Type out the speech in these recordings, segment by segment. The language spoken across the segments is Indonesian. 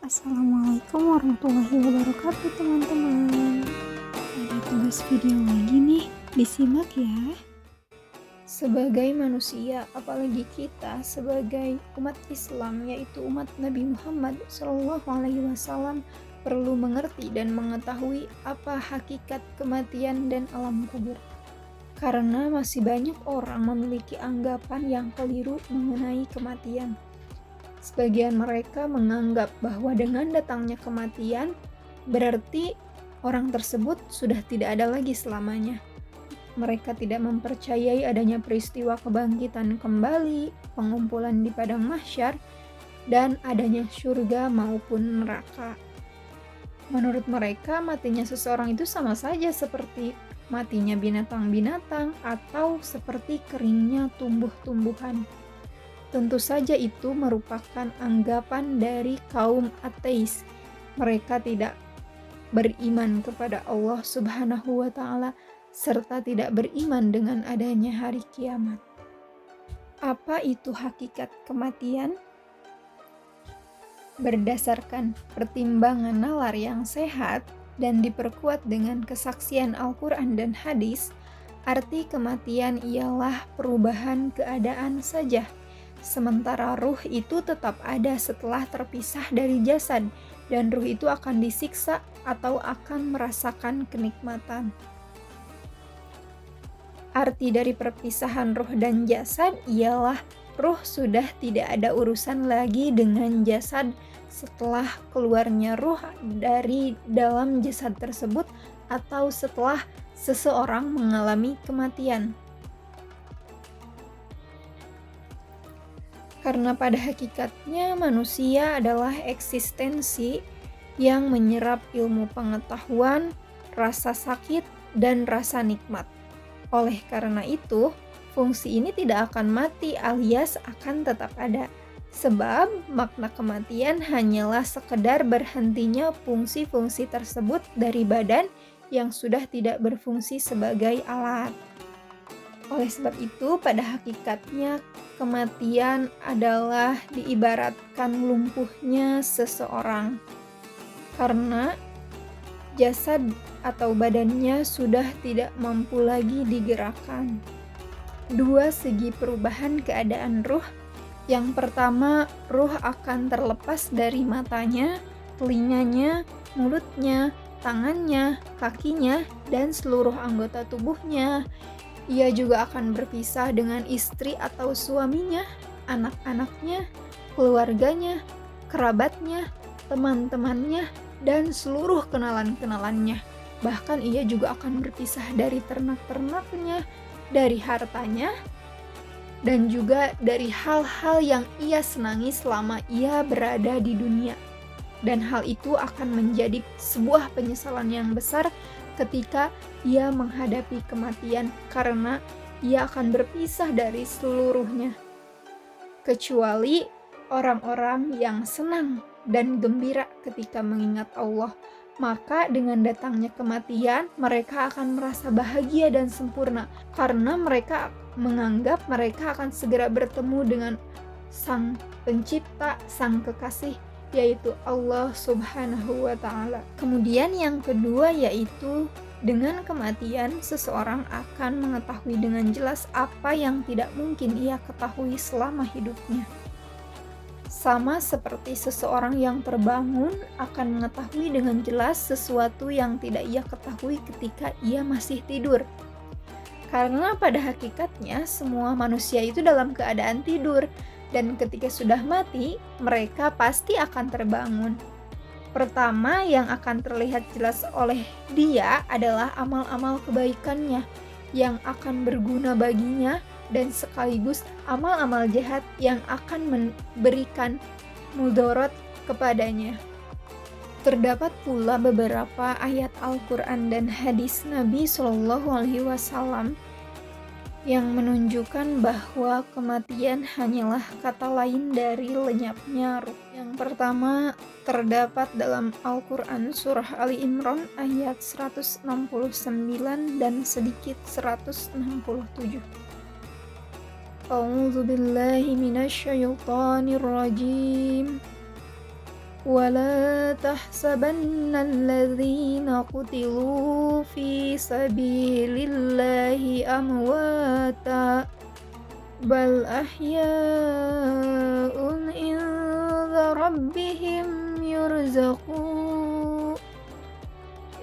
Assalamualaikum warahmatullahi wabarakatuh teman-teman. Ada tugas video lagi nih, disimak ya. Sebagai manusia, apalagi kita sebagai umat Islam, yaitu umat Nabi Muhammad SAW, perlu mengerti dan mengetahui apa hakikat kematian dan alam kubur. Karena masih banyak orang memiliki anggapan yang keliru mengenai kematian. Sebagian mereka menganggap bahwa dengan datangnya kematian, berarti orang tersebut sudah tidak ada lagi selamanya. Mereka tidak mempercayai adanya peristiwa kebangkitan kembali, pengumpulan di padang mahsyar, dan adanya surga maupun neraka. Menurut mereka, matinya seseorang itu sama saja seperti matinya binatang-binatang atau seperti keringnya tumbuh-tumbuhan. Tentu saja itu merupakan anggapan dari kaum ateis. Mereka tidak beriman kepada Allah Subhanahu wa Ta'ala serta tidak beriman dengan adanya hari kiamat. Apa itu hakikat kematian? Berdasarkan pertimbangan nalar yang sehat dan diperkuat dengan kesaksian Al-Quran dan hadis, arti kematian ialah perubahan keadaan saja. Sementara ruh itu tetap ada setelah terpisah dari jasad, dan ruh itu akan disiksa atau akan merasakan kenikmatan. Arti dari perpisahan ruh dan jasad ialah ruh sudah tidak ada urusan lagi dengan jasad setelah keluarnya ruh dari dalam jasad tersebut atau setelah seseorang mengalami kematian. Karena pada hakikatnya manusia adalah eksistensi yang menyerap ilmu pengetahuan, rasa sakit, dan rasa nikmat. Oleh karena itu, fungsi ini tidak akan mati alias akan tetap ada. Sebab makna kematian hanyalah sekedar berhentinya fungsi-fungsi tersebut dari badan yang sudah tidak berfungsi sebagai alat. Oleh sebab itu, pada hakikatnya kematian adalah diibaratkan lumpuhnya seseorang. Karena jasad atau badannya sudah tidak mampu lagi digerakkan. Dua segi perubahan keadaan ruh. Yang pertama, ruh akan terlepas dari matanya, telinganya, mulutnya, tangannya, kakinya, dan seluruh anggota tubuhnya. Ia juga akan berpisah dengan istri atau suaminya, anak-anaknya, keluarganya, kerabatnya, teman-temannya, dan seluruh kenalan-kenalannya. Bahkan ia juga akan berpisah dari ternak-ternaknya, dari hartanya, dan juga dari hal-hal yang ia senangi selama ia berada di dunia. Dan hal itu akan menjadi sebuah penyesalan yang besar ketika ia menghadapi kematian karena ia akan berpisah dari seluruhnya. Kecuali orang-orang yang senang dan gembira ketika mengingat Allah, maka dengan datangnya kematian mereka akan merasa bahagia dan sempurna karena mereka menganggap mereka akan segera bertemu dengan Sang Pencipta, Sang Kekasih, yaitu Allah Subhanahu wa Ta'ala. Kemudian yang kedua yaitu dengan kematian seseorang akan mengetahui dengan jelas apa yang tidak mungkin ia ketahui selama hidupnya. Sama seperti seseorang yang terbangun akan mengetahui dengan jelas sesuatu yang tidak ia ketahui ketika ia masih tidur. Karena pada hakikatnya semua manusia itu dalam keadaan tidur, dan ketika sudah mati, mereka pasti akan terbangun. Pertama yang akan terlihat jelas oleh dia adalah amal-amal kebaikannya yang akan berguna baginya dan sekaligus amal-amal jahat yang akan memberikan mudorot kepadanya. Terdapat pula beberapa ayat Al-Quran dan hadis Nabi SAW yang menunjukkan bahwa kematian hanyalah kata lain dari lenyapnya ruh. Yang pertama terdapat dalam Al-Quran surah Ali Imran ayat 169 dan sedikit 167. A'udzu billahi minasyaitonir rajim. ولا تحسبن الذين قتلوا في سبيل الله أمواتا بل أحياء عند ربهم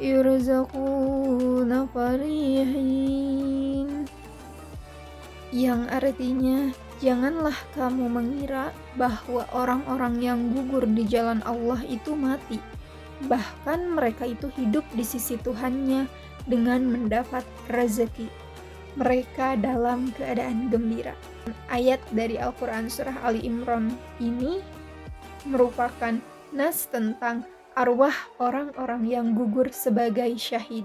يرزقون فرحين, yang artinya janganlah kamu mengira bahwa orang-orang yang gugur di jalan Allah itu mati. Bahkan mereka itu hidup di sisi Tuhannya dengan mendapat rezeki. Mereka dalam keadaan gembira. Ayat dari Al-Quran Surah Ali Imran ini merupakan nas tentang arwah orang-orang yang gugur sebagai syahid.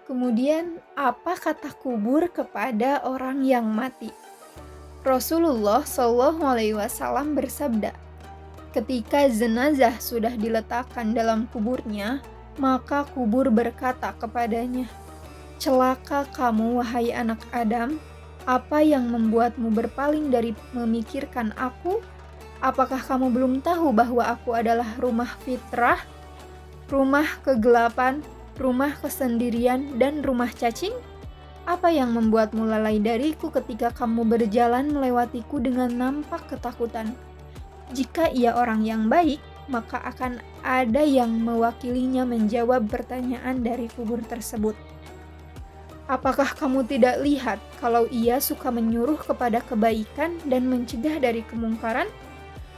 Kemudian, apa kata kubur kepada orang yang mati? Rasulullah SAW bersabda, ketika jenazah sudah diletakkan dalam kuburnya, maka kubur berkata kepadanya, "Celaka kamu, wahai anak Adam, apa yang membuatmu berpaling dari memikirkan aku? Apakah kamu belum tahu bahwa aku adalah rumah fitrah, rumah kegelapan, rumah kesendirian, dan rumah cacing? Apa yang membuatmu lalai dariku ketika kamu berjalan melewatiku dengan nampak ketakutan? Jika ia orang yang baik, maka akan ada yang mewakilinya menjawab pertanyaan dari kubur tersebut. Apakah kamu tidak lihat kalau ia suka menyuruh kepada kebaikan dan mencegah dari kemungkaran?"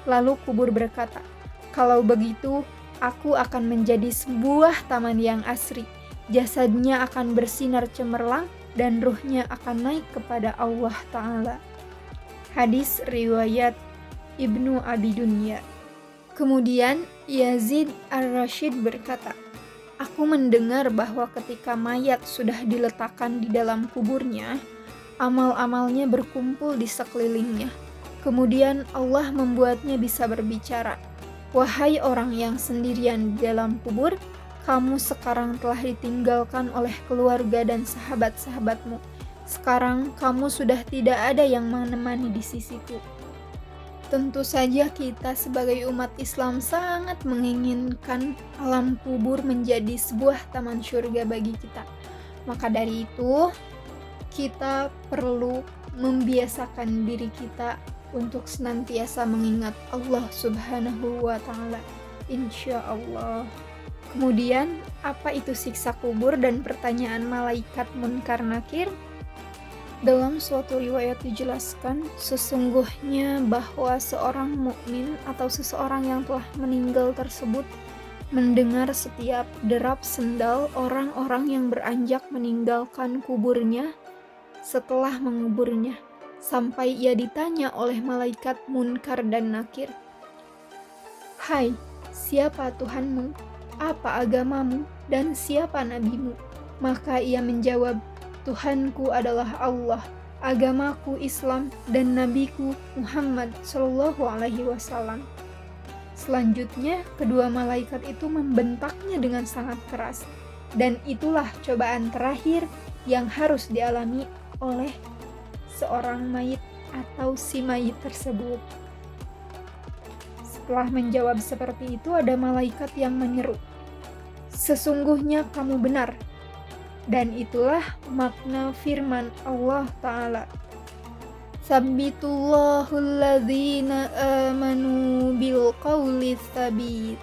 Lalu kubur berkata, "Kalau begitu, aku akan menjadi sebuah taman yang asri. Jasadnya akan bersinar cemerlang dan ruhnya akan naik kepada Allah Ta'ala." Hadis riwayat Ibnu Abi Dunya. Kemudian Yazid Ar-Rashid berkata, "Aku mendengar bahwa ketika mayat sudah diletakkan di dalam kuburnya, amal-amalnya berkumpul di sekelilingnya. Kemudian Allah membuatnya bisa berbicara, 'Wahai orang yang sendirian di dalam kubur, kamu sekarang telah ditinggalkan oleh keluarga dan sahabat-sahabatmu. Sekarang kamu sudah tidak ada yang menemani di sisiku.'" Tentu saja kita sebagai umat Islam sangat menginginkan alam kubur menjadi sebuah taman surga bagi kita. Maka dari itu, kita perlu membiasakan diri kita untuk senantiasa mengingat Allah Subhanahu wa Ta'ala, insya Allah. Kemudian, apa itu siksa kubur dan pertanyaan malaikat Munkar Nakir? Dalam suatu riwayat dijelaskan, sesungguhnya bahwa seorang mukmin atau seseorang yang telah meninggal tersebut mendengar setiap derap sendal orang-orang yang beranjak meninggalkan kuburnya setelah menguburnya, sampai ia ditanya oleh malaikat Munkar dan Nakir, "Hai, siapa Tuhanmu? Apa agamamu? Dan siapa nabimu?" Maka ia menjawab, "Tuhanku adalah Allah, agamaku Islam, dan nabiku Muhammad SAW." Selanjutnya, kedua malaikat itu membentaknya dengan sangat keras, dan itulah cobaan terakhir yang harus dialami oleh seorang mayit atau si mayit tersebut. Setelah menjawab seperti itu, ada malaikat yang menyeru, "Sesungguhnya kamu benar." Dan itulah makna firman Allah Ta'ala, "Sabbitullahu alladzina amanu bil qawli tsabit."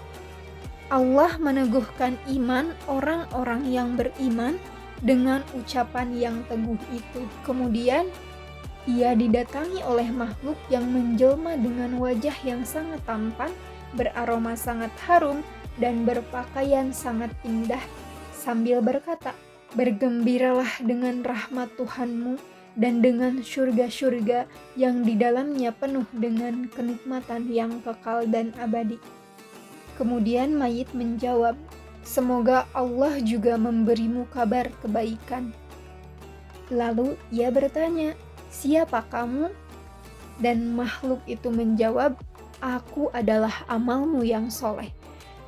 Allah meneguhkan iman orang-orang yang beriman dengan ucapan yang teguh itu. Kemudian ia didatangi oleh makhluk yang menjelma dengan wajah yang sangat tampan, beraroma sangat harum, dan berpakaian sangat indah, sambil berkata, "Bergembiralah dengan rahmat Tuhanmu dan dengan surga-surga yang di dalamnya penuh dengan kenikmatan yang kekal dan abadi." Kemudian mayit menjawab, "Semoga Allah juga memberimu kabar kebaikan." Lalu ia bertanya, "Siapa kamu?" Dan makhluk itu menjawab, "Aku adalah amalmu yang soleh.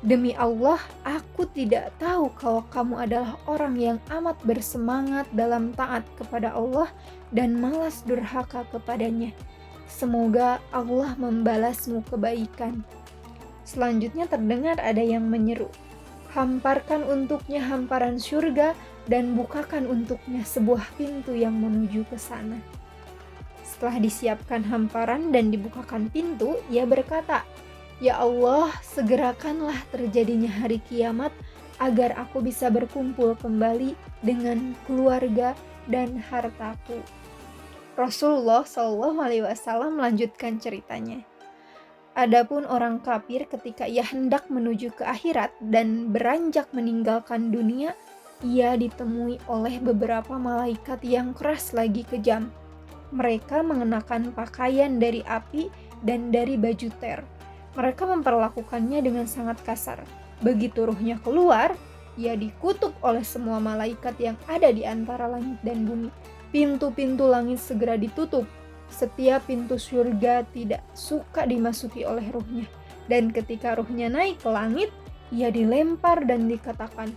Demi Allah, aku tidak tahu kalau kamu adalah orang yang amat bersemangat dalam taat kepada Allah dan malas durhaka kepadanya. Semoga Allah membalasmu kebaikan." Selanjutnya terdengar ada yang menyeru, "Hamparkan untuknya hamparan surga dan bukakan untuknya sebuah pintu yang menuju ke sana." Setelah disiapkan hamparan dan dibukakan pintu, ia berkata, "Ya Allah, segerakanlah terjadinya hari kiamat agar aku bisa berkumpul kembali dengan keluarga dan hartaku." Rasulullah Shallallahu Alaihi Wasallam melanjutkan ceritanya. Adapun orang kafir ketika ia hendak menuju ke akhirat dan beranjak meninggalkan dunia, ia ditemui oleh beberapa malaikat yang keras lagi kejam. Mereka mengenakan pakaian dari api dan dari baju ter. Mereka memperlakukannya dengan sangat kasar. Begitu ruhnya keluar, ia dikutuk oleh semua malaikat yang ada di antara langit dan bumi. Pintu-pintu langit segera ditutup. Setiap pintu surga tidak suka dimasuki oleh ruhnya. Dan ketika ruhnya naik ke langit, ia dilempar dan dikatakan,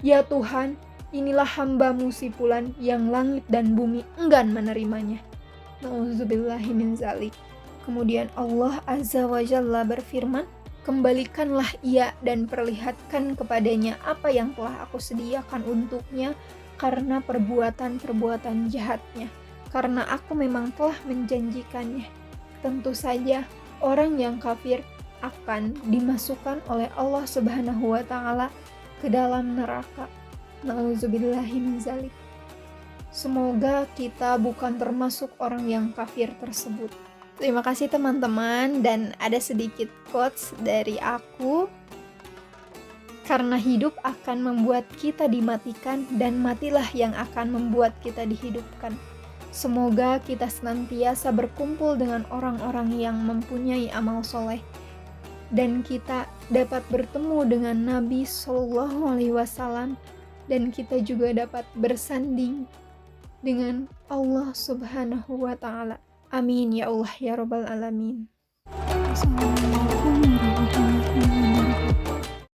"Ya Tuhan, inilah hamba-Mu si fulan yang langit dan bumi enggan menerimanya." Nauzubillahi min zalik. Kemudian Allah Azza wa Jalla berfirman, "Kembalikanlah ia dan perlihatkan kepadanya apa yang telah aku sediakan untuknya karena perbuatan-perbuatan jahatnya. Karena aku memang telah menjanjikannya." Tentu saja orang yang kafir akan dimasukkan oleh Allah Subhanahu wa taala ke dalam neraka. Nauzubillahi min zalik. Semoga kita bukan termasuk orang yang kafir tersebut. Terima kasih teman-teman, dan ada sedikit quotes dari aku. Karena hidup akan membuat kita dimatikan dan matilah yang akan membuat kita dihidupkan. Semoga kita senantiasa berkumpul dengan orang-orang yang mempunyai amal soleh, dan kita dapat bertemu dengan Nabi Shallallahu Alaihi Wasallam, dan kita juga dapat bersanding dengan Allah Subhanahu wa Ta'ala. Amin ya Allah ya Rabbal Alamin. Assalamualaikum warahmatullahi wabarakatuh.